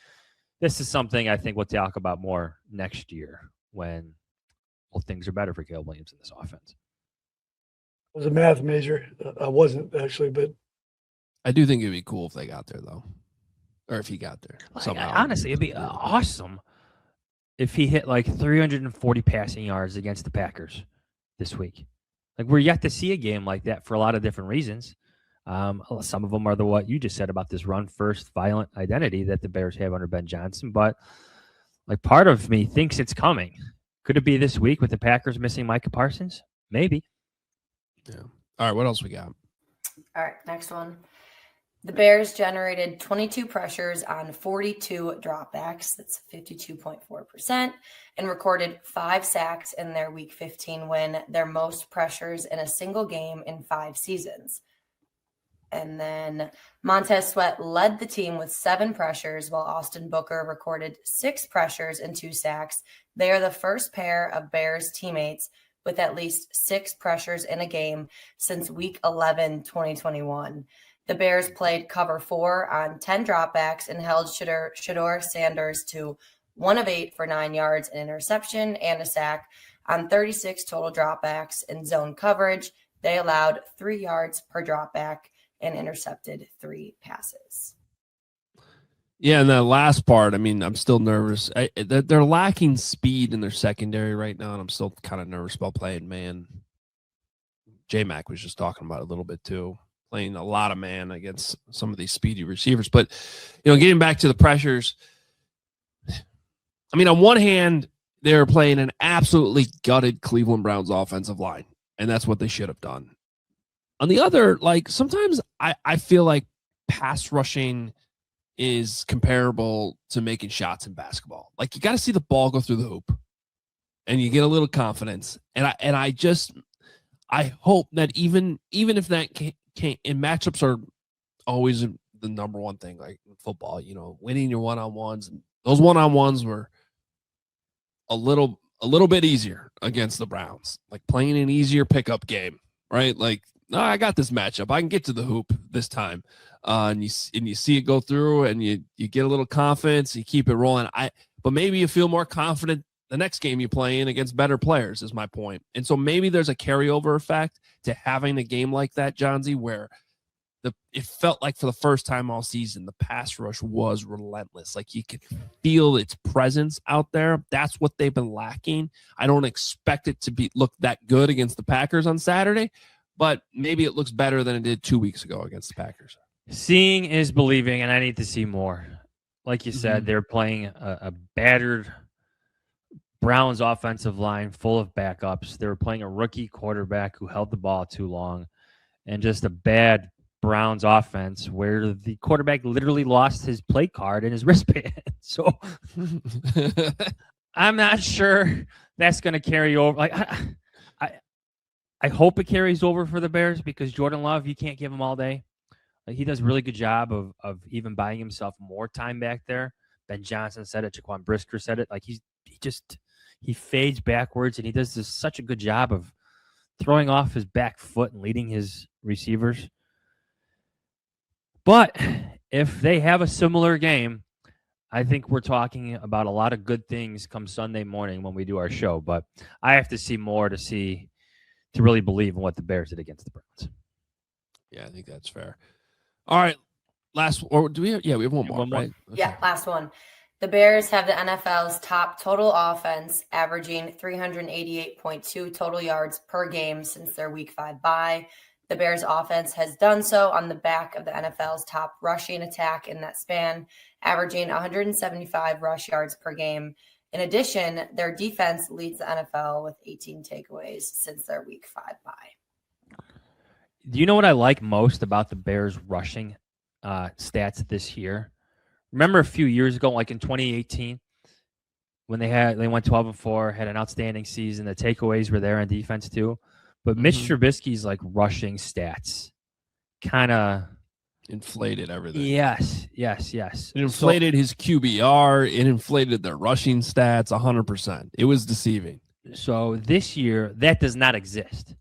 this is something I think we'll talk about more next year when things are better for Caleb Williams in this offense. I was a math major. I wasn't actually, but I do think it'd be cool if they got there, though, or if he got there somehow. Honestly, it'd be awesome if he hit like 340 passing yards against the Packers this week. Like, we're yet to see a game like that for a lot of different reasons. Some of them are what you just said about this run-first violent identity that the Bears have under Ben Johnson. But like, part of me thinks it's coming. Could it be this week with the Packers missing Micah Parsons? Maybe. Yeah. All right, what else we got? All right, next one. The Bears generated 22 pressures on 42 dropbacks. That's 52.4%, and recorded 5 sacks in their Week 15 win, their most pressures in a single game in 5 seasons. And then Montez Sweat led the team with 7 pressures, while Austin Booker recorded 6 pressures and 2 sacks. They are the first pair of Bears teammates with at least 6 pressures in a game since Week 11, 2021. The Bears played cover 4 on 10 dropbacks and held Shedeur Sanders to 1 of 8 for 9 yards, an interception, and a sack. On 36 total dropbacks in zone coverage, they allowed 3 yards per dropback and intercepted 3 passes. Yeah, and that last part, I mean, I'm still nervous. They're lacking speed in their secondary right now, and I'm still kind of nervous about playing man. J-Mac was just talking about it a little bit too, playing a lot of man against some of these speedy receivers. But, getting back to the pressures, I mean, on one hand, they're playing an absolutely gutted Cleveland Browns offensive line, and that's what they should have done. On the other, like, sometimes I feel like pass rushing is comparable to making shots in basketball. Like, you got to see the ball go through the hoop and you get a little confidence. And I hope that even if that can't, and matchups are always the number one thing, like in football, winning your one-on-ones, and those one-on-ones were a little bit easier against the Browns, like playing an easier pickup game, right? Like, no, I got this matchup. I can get to the hoop this time. And you see it go through, and you get a little confidence. You keep it rolling. But maybe you feel more confident the next game you play in against better players, is my point. And so maybe there's a carryover effect to having a game like that, Johnsy, where it felt like for the first time all season, the pass rush was relentless. Like, you could feel its presence out there. That's what they've been lacking. I don't expect it to look that good against the Packers on Saturday, but maybe it looks better than it did 2 weeks ago against the Packers. Seeing is believing, and I need to see more. Like you said, they're playing a battered Browns offensive line full of backups. They were playing a rookie quarterback who held the ball too long, and just a bad Browns offense where the quarterback literally lost his play card and his wristband. So I'm not sure that's going to carry over. Like, I hope it carries over for the Bears, because Jordan Love, you can't give him all day. Like, he does a really good job of even buying himself more time back there. Ben Johnson said it. Jaquan Brisker said it. Like, he fades backwards, and he does such a good job of throwing off his back foot and leading his receivers. But if they have a similar game, I think we're talking about a lot of good things come Sunday morning when we do our show. But I have to see more to really believe in what the Bears did against the Browns. Yeah, I think that's fair. All right. Last, or do we have, we have one more, right? Okay. Yeah, last one. The Bears have the NFL's top total offense, averaging 388.2 total yards per game since their Week 5 bye. The Bears offense has done so on the back of the NFL's top rushing attack in that span, averaging 175 rush yards per game. In addition, their defense leads the NFL with 18 takeaways since their Week 5 bye. Do you know what I like most about the Bears rushing stats this year? Remember a few years ago, like in 2018, when they went 12-4, had an outstanding season. The takeaways were there on defense too. But Mitch Trubisky's like rushing stats kind of inflated everything. Yes. It inflated his QBR. It inflated their rushing stats 100%. It was deceiving. So this year, that does not exist.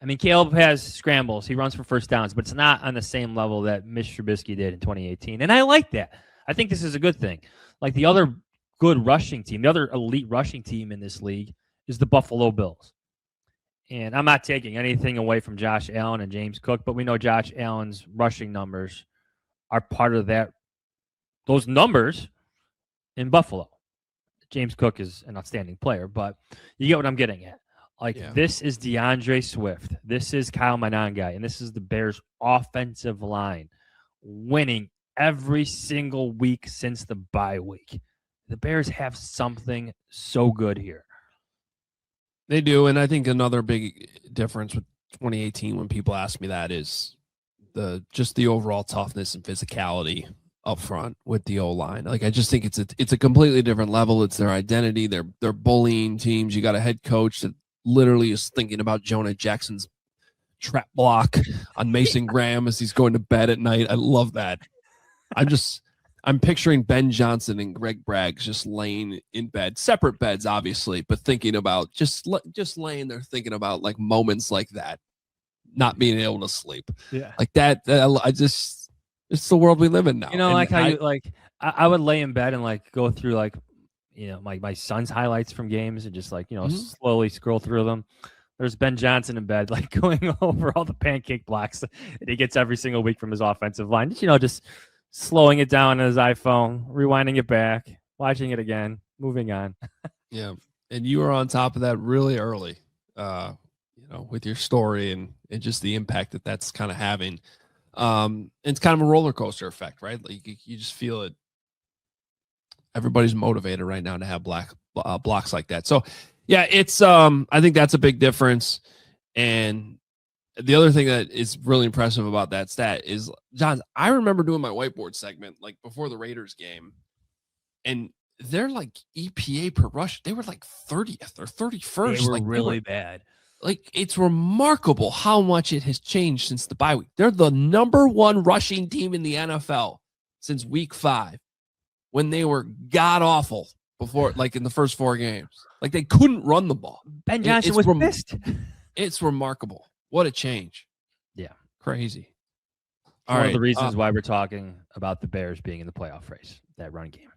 I mean, Caleb has scrambles. He runs for first downs, but it's not on the same level that Mitch Trubisky did in 2018. And I like that. I think this is a good thing. Like the other good rushing team, the other elite rushing team in this league is the Buffalo Bills. And I'm not taking anything away from Josh Allen and James Cook, but we know Josh Allen's rushing numbers are part of those numbers in Buffalo. James Cook is an outstanding player, but you get what I'm getting at. This is DeAndre Swift. This is Kyle Monangai, and this is the Bears' offensive line winning every single week since the bye week. The Bears have something so good here. They do, and I think another big difference with 2018 when people ask me that is just the overall toughness and physicality up front with the O-line. Like I just think it's a completely different level. It's their identity. They're bullying teams. You got a head coach that literally is thinking about Jonah Jackson's trap block on Mason Graham as he's going to bed at night. I love that. I'm picturing Ben Johnson and Greg Braggs just laying in bed, separate beds, obviously, but thinking about just laying there, thinking about like moments like that, not being able to sleep. Yeah, like that. It's the world we live in now. You know, I would lay in bed and like go through like, you know, my son's highlights from games and just like, you know, slowly scroll through them. There's Ben Johnson in bed, like going over all the pancake blocks that he gets every single week from his offensive line. You know, just slowing it down on his iPhone, rewinding it back, watching it again, moving on. Yeah. And you were on top of that really early, with your story and just the impact that's kind of having. It's kind of a roller coaster effect, right? Like you just feel it. Everybody's motivated right now to have blocks like that. So yeah, it's, I think that's a big difference. And the other thing that is really impressive about that stat is, John, I remember doing my whiteboard segment like before the Raiders game, and they're like EPA per rush. They were like 30th or 31st. They were really bad. Like it's remarkable how much it has changed since the bye week. They're the number one rushing team in the NFL since week 5, when they were god awful before, like in the first 4 games. Like they couldn't run the ball. Ben Johnson was pissed. It's remarkable. What a change. Yeah. Crazy. One of the reasons why we're talking about the Bears being in the playoff race, that run game.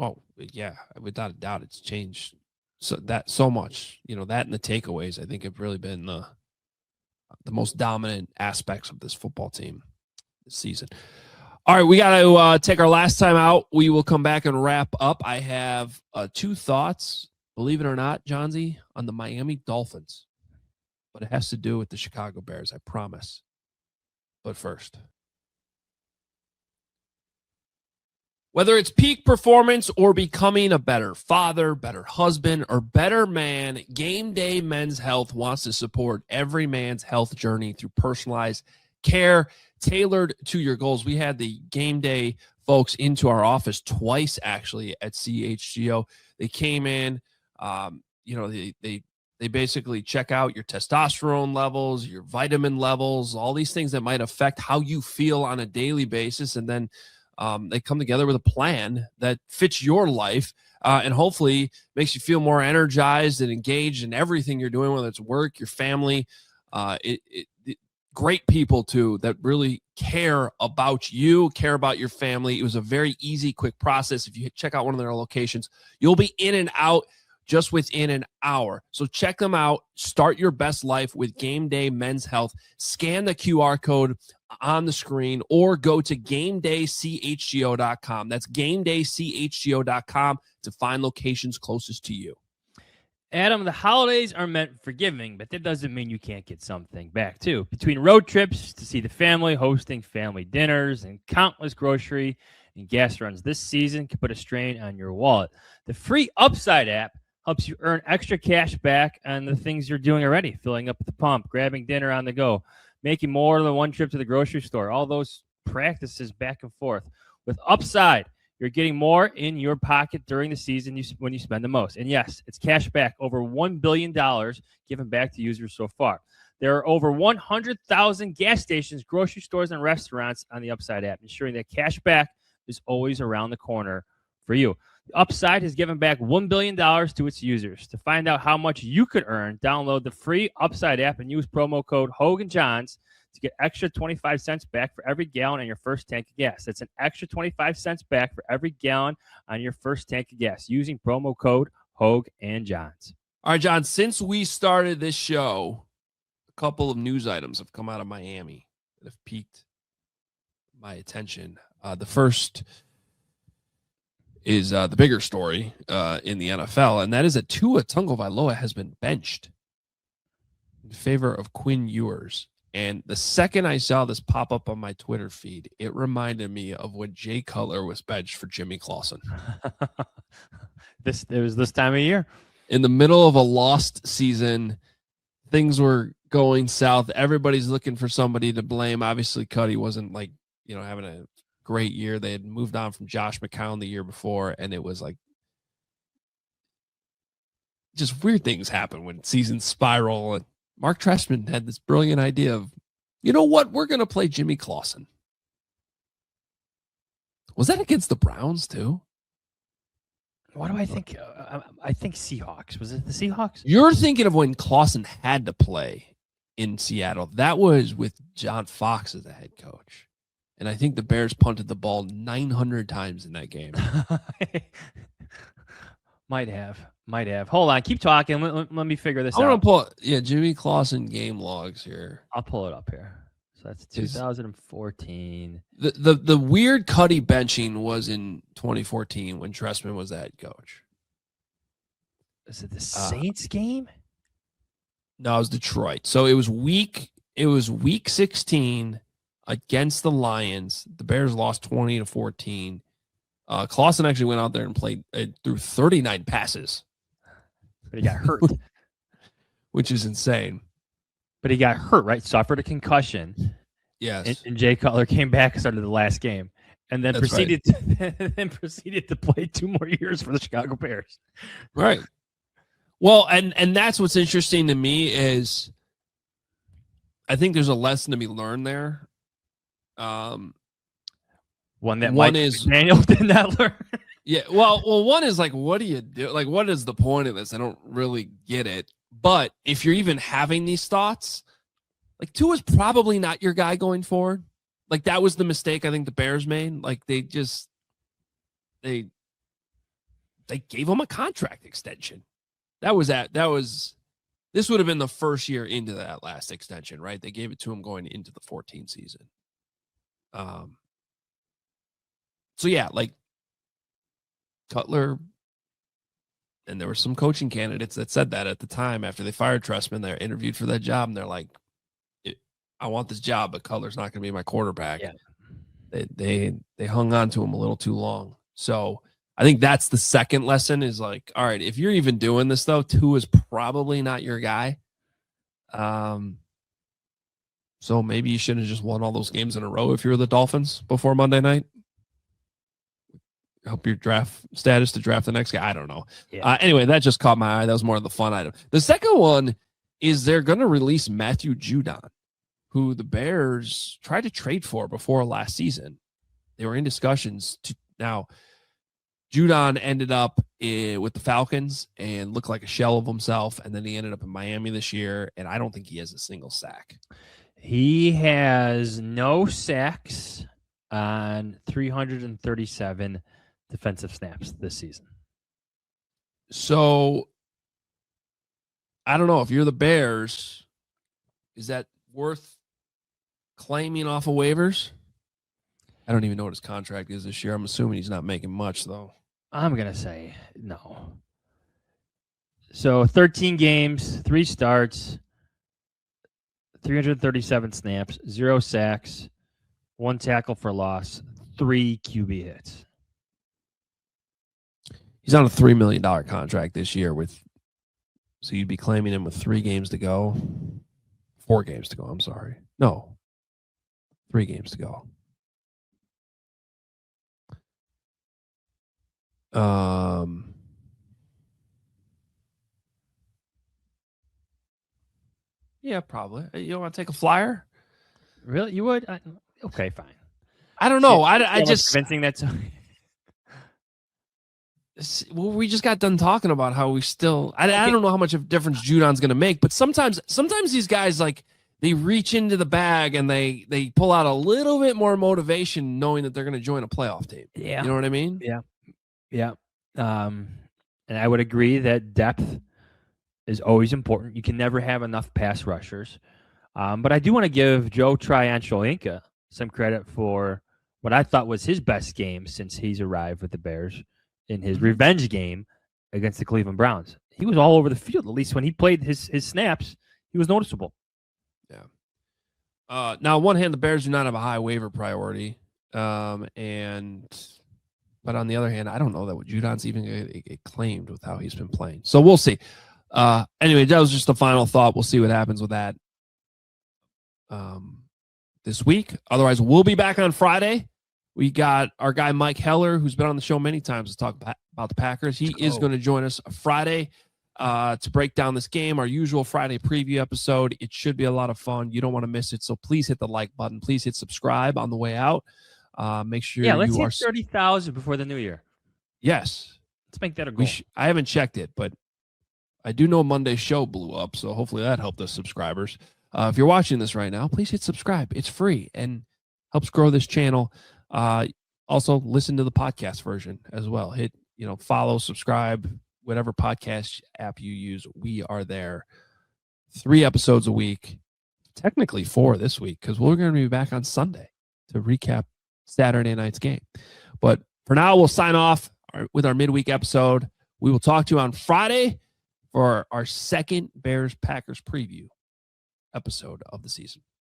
Oh, yeah. Without a doubt, it's changed so much. You know, that and the takeaways, I think, have really been the most dominant aspects of this football team this season. All right, we got to take our last time out. We will come back and wrap up. I have 2 thoughts, believe it or not, Johnsy, on the Miami Dolphins. But it has to do with the Chicago Bears, I promise. But first, whether it's peak performance or becoming a better father, better husband, or better man, Game Day Men's Health wants to support every man's health journey through personalized care tailored to your goals. We had the Game Day folks into our office twice, actually, at CHGO. They came in, they basically check out your testosterone levels, your vitamin levels, all these things that might affect how you feel on a daily basis. And then they come together with a plan that fits your life and hopefully makes you feel more energized and engaged in everything you're doing, whether it's work, your family. great people too that really care about you, care about your family. It was a very easy, quick process. If you check out one of their locations, you'll be in and out just within an hour. So check them out. Start your best life with Game Day Men's Health. Scan the QR code on the screen or go to GameDayCHGO.com. That's GameDayCHGO.com to find locations closest to you. Adam, the holidays are meant for giving, but that doesn't mean you can't get something back, too. Between road trips to see the family, hosting family dinners, and countless grocery and gas runs, this season can put a strain on your wallet. The free Upside app helps you earn extra cash back on the things you're doing already, filling up at the pump, grabbing dinner on the go, making more than one trip to the grocery store, all those practices back and forth. With Upside, you're getting more in your pocket during the season when you spend the most. And yes, it's cash back, over $1 billion given back to users so far. There are over 100,000 gas stations, grocery stores, and restaurants on the Upside app, ensuring that cash back is always around the corner for you. The Upside has given back $1 billion to its users. To find out how much you could earn, download the free Upside app and use promo code Hoge Jahns to get extra 25 cents back for every gallon on your first tank of gas. That's an extra 25 cents back for every gallon on your first tank of gas using promo code Hoge and Jahns. All right, John, since we started this show, a couple of news items have come out of Miami that have piqued my attention. The first is the bigger story in the NFL, and that is that Tua Tagovailoa has been benched in favor of Quinn Ewers. And the second I saw this pop up on my Twitter feed, it reminded me of when Jay Cutler was benched for Jimmy Clausen. It was this time of year. In the middle of a lost season, things were going south. Everybody's looking for somebody to blame. Obviously, Cuddy wasn't having a great year. They had moved on from Josh McCown the year before, and it was like just weird things happen when seasons spiral. And Mark Trestman had this brilliant idea of, you know what, we're going to play Jimmy Clausen. Was that against the Browns too? What do I think? I think Seahawks. Was it the Seahawks? You're thinking of when Clausen had to play in Seattle. That was with John Fox as the head coach. And I think the Bears punted the ball 900 times in that game. Might have. Hold on. Keep talking. Let me figure this out. I want to pull Jimmy Clausen game logs here. I'll pull it up here. So that's 2014. The weird Cuddy benching was in 2014 when Trestman was the head coach. Is it the Saints game? No, it was Detroit. So it was week 16 against the Lions. The Bears lost 20-14. Clausen actually went out there and played through 39 passes. But he got hurt. Which is insane. But he got hurt, right? Suffered a concussion. Yes. And Jay Cutler came back and started the last game. And then proceeded to play 2 more years for the Chicago Bears. Right. Well, and that's what's interesting to me is I think there's a lesson to be learned there. One that Mike McDaniel did not learn. Yeah, well, one is like, what do you do? Like, what is the point of this? I don't really get it. But if you're even having these thoughts, like Tua's probably not your guy going forward. Like that was the mistake I think the Bears made. Like they gave him a contract extension. This would have been the first year into that last extension, right? They gave it to him going into the 14 season. So yeah, like Cutler, and there were some coaching candidates that said that at the time after they fired Trestman. They're interviewed for that job, and they're like, "I want this job, but Cutler's not going to be my quarterback." Yeah. They hung on to him a little too long. So I think that's the second lesson is like, all right, if you're even doing this though, Tua is probably not your guy. So maybe you shouldn't have just won all those games in a row if you're the Dolphins before Monday night. Help your draft status to draft the next guy. I don't know. Yeah. Anyway, that just caught my eye. That was more of the fun item. The second one is they're going to release Matthew Judon, who the Bears tried to trade for before last season. They were in discussions. Now, Judon ended up with the Falcons and looked like a shell of himself, and then he ended up in Miami this year, and I don't think he has a single sack. He has no sacks on 337 defensive snaps this season. So I don't know if you're the Bears, is that worth claiming off of waivers? I don't even know what his contract is this year. I'm assuming he's not making much, though. I'm going to say no. So 13 games, 3 starts, 337 snaps, 0 sacks, 1 tackle for loss, 3 QB hits. He's on a $3 million contract this year so you'd be claiming him with 3 games to go. 4 games to go, I'm sorry. No. 3 games to go. Yeah, probably. You want to take a flyer? Really? You would? Okay, fine. I don't know. I just convincing that's well, we just got done talking about how we still. I don't know how much of a difference Judon's going to make, but sometimes these guys like they reach into the bag and they pull out a little bit more motivation, knowing that they're going to join a playoff team. Yeah, you know what I mean? Yeah. And I would agree that depth is always important. You can never have enough pass rushers. But I do want to give Joe Tryon-Shoyinka some credit for what I thought was his best game since he's arrived with the Bears in his revenge game against the Cleveland Browns. He was all over the field. At least when he played his snaps, he was noticeable. Yeah. Now, on one hand, the Bears do not have a high waiver priority. But on the other hand, I don't know that Judon's even going to get claimed with how he's been playing. So we'll see. Anyway, that was just the final thought. We'll see what happens with that this week. Otherwise, we'll be back on Friday. We got our guy Mike Heller, who's been on the show many times to talk about the Packers. He is going to join us Friday to break down this game, our usual Friday preview episode. It should be a lot of fun. You don't want to miss it, so please hit the like button. Please hit subscribe on the way out. Make sure let's hit 30,000 before the new year. Yes. Let's make that a goal. I haven't checked it, but I do know Monday's show blew up, so hopefully that helped us subscribers. If you're watching this right now, please hit subscribe. It's free and helps grow this channel. Also, listen to the podcast version as well. Hit, follow, subscribe, whatever podcast app you use. We are there. 3 episodes a week, technically 4 this week, because we're going to be back on Sunday to recap Saturday night's game. But for now, we'll sign off with our midweek episode. We will talk to you on Friday for our second Bears-Packers preview episode of the season.